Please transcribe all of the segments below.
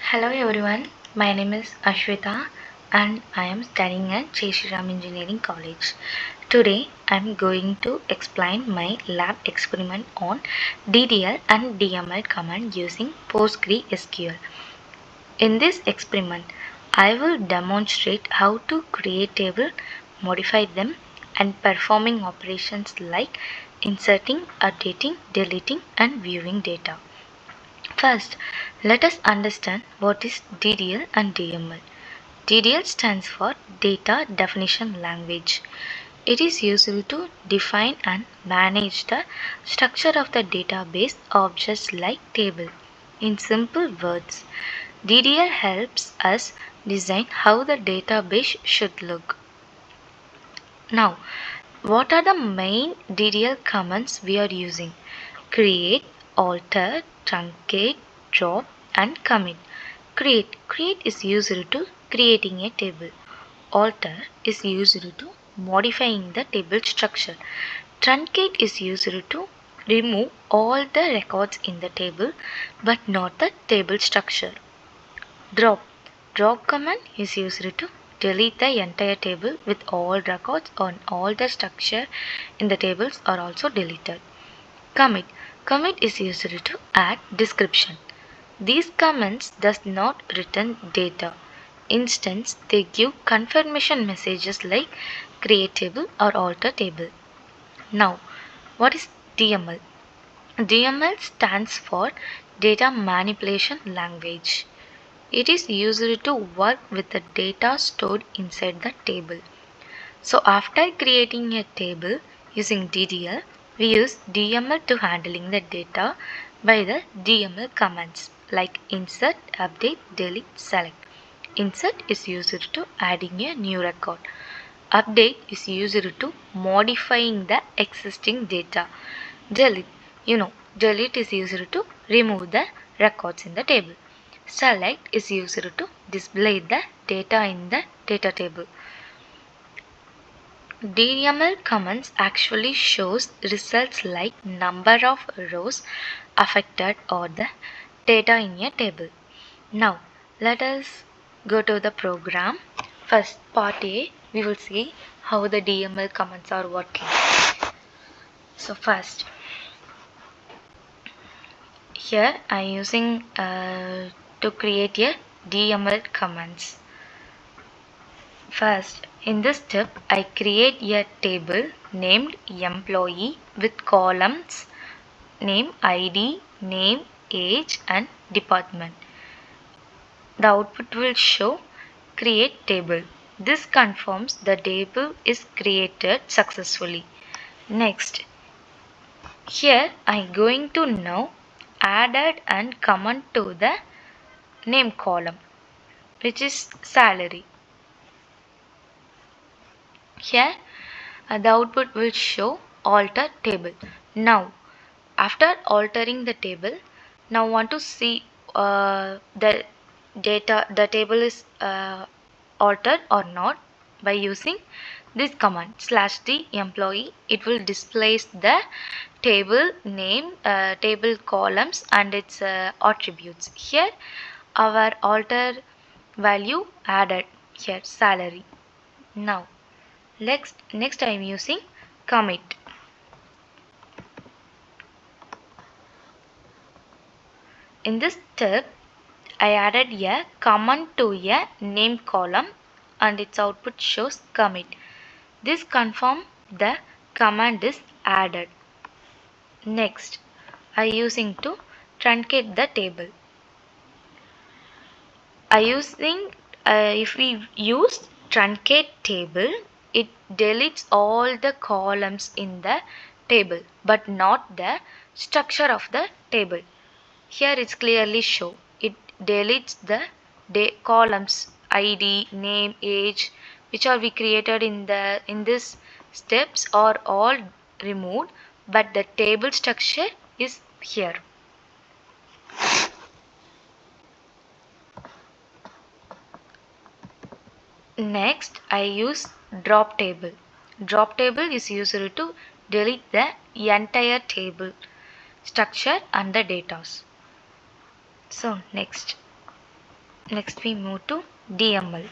Hello everyone, my name is Ashwita and I am studying at Shriram Engineering College. Today I am going to explain my lab experiment on DDL and DML command using PostgreSQL. In this experiment, I will demonstrate how to create table, modify them and performing operations like inserting, updating, deleting and viewing data. First, let us understand what is DDL and DML. DDL stands for Data Definition Language. It is used to define and manage the structure of the database objects like table. In simple words, DDL helps us design how the database should look. Now, what are the main DDL commands we are using? Create, alter, truncate, drop and commit. Create is used to creating a table. Alter is used to modifying the table structure. Truncate is used to remove all the records in the table but not the table structure. Drop command is used to delete the entire table with all records and all the structure in the tables are also deleted. Commit is used to add description. These commands does not return data. Instead, they give confirmation messages like create table or alter table. Now, what is DML? DML stands for Data Manipulation Language. It is used to work with the data stored inside the table. So after creating a table using DDL, we use DML to handling the data by the DML commands like insert, update, delete, select. Insert is used to adding a new record. Update is used to modifying the existing data. Delete, delete is used to remove the records in the table. Select is used to display the data in the data table. DML commands actually shows results like number of rows affected or the data in a table. Now let us go to the program. First part A, we will see how the DML commands are working. So first, here I am using to create a DML commands. First, in this step, I create a table named employee with columns name, ID, name, age and department. The output will show create table. This confirms the table is created successfully. Next, here I am going to now added and comment to the name column, which is salary. Here the output will show alter table. Now after altering the table, now want to see the table is altered or not. By using this command /d employee, it will display the table name, table columns and its attributes. Here our alter value added, here salary. Now next I am using commit. In this step, I added a comment to a name column and its output shows commit. This confirms the command is added. Next, I using to truncate the table. If we use truncate table, it deletes all the columns in the table but not the structure of the table. Here it's clearly show it deletes the columns ID, name, age, which are we created in this steps are all removed, but the table structure is here. Next, I use drop table. Drop table is used to delete the entire table structure and the data. So next, Next we move to DML.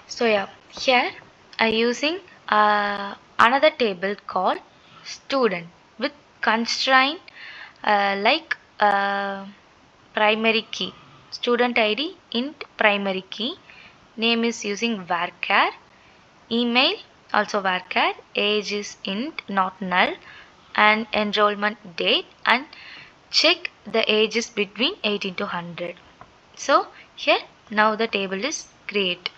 So yeah, here I using another table called student with constraint like primary key, student ID int primary key, name is using varchar, email also varchar, age is int not null, and enrollment date, and check the age is between 18 to 100. So here now the table is create.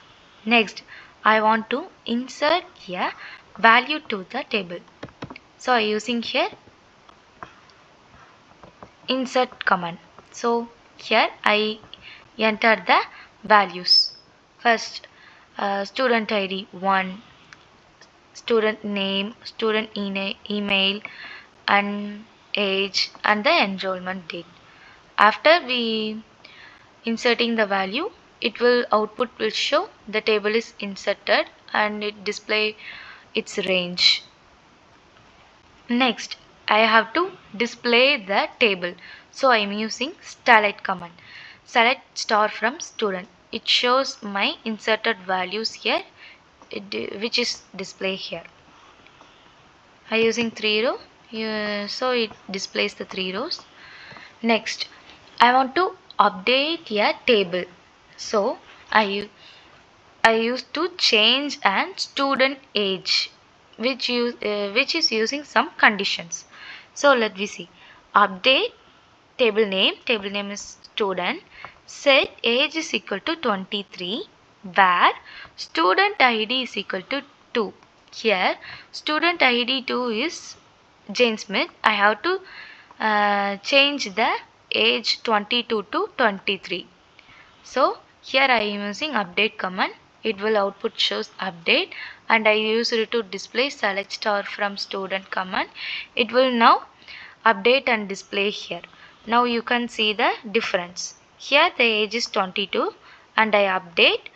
Next I want to insert a value to the table. So I using here insert command. So here I enter the values. First student ID 1, student name, student email, and age, and the enrollment date. After we inserting the value, it will output will show the table is inserted and it display its range. Next I have to display the table, so I am using select command. Select star from student, it shows my inserted values here, which is display here. I using 3 row here, so it displays the 3 rows. Next I want to update a table, so I used to change an student age, which is using some conditions. So let me see. Update table name is student. Set age is equal to 23, where student ID is equal to 2. Here student ID 2 is Jane Smith. I have to change the age 22 to 23. So here I am using update command. It will output shows update, and I use it to display select star from student command. It will now update and display here. Now you can see the difference. Here the age is 22 and I update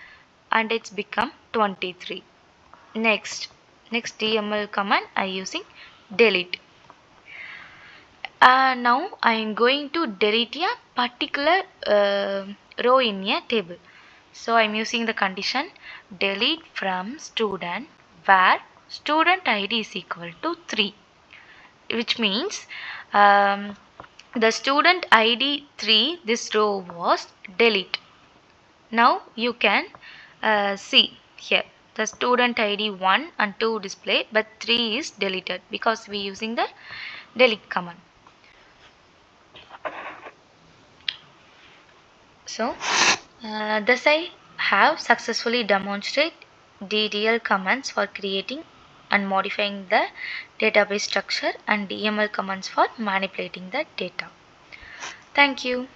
and it's become 23. Next DML command I using delete. Now I am going to delete a particular row in a table. So I am using the condition delete from student where student ID is equal to 3, which means the student ID 3, this row was delete. Now you can see here the student ID 1 and 2 display, but 3 is deleted because we using the delete command. So thus I have successfully demonstrated DDL commands for creating and modifying the database structure and DML commands for manipulating the data. Thank you.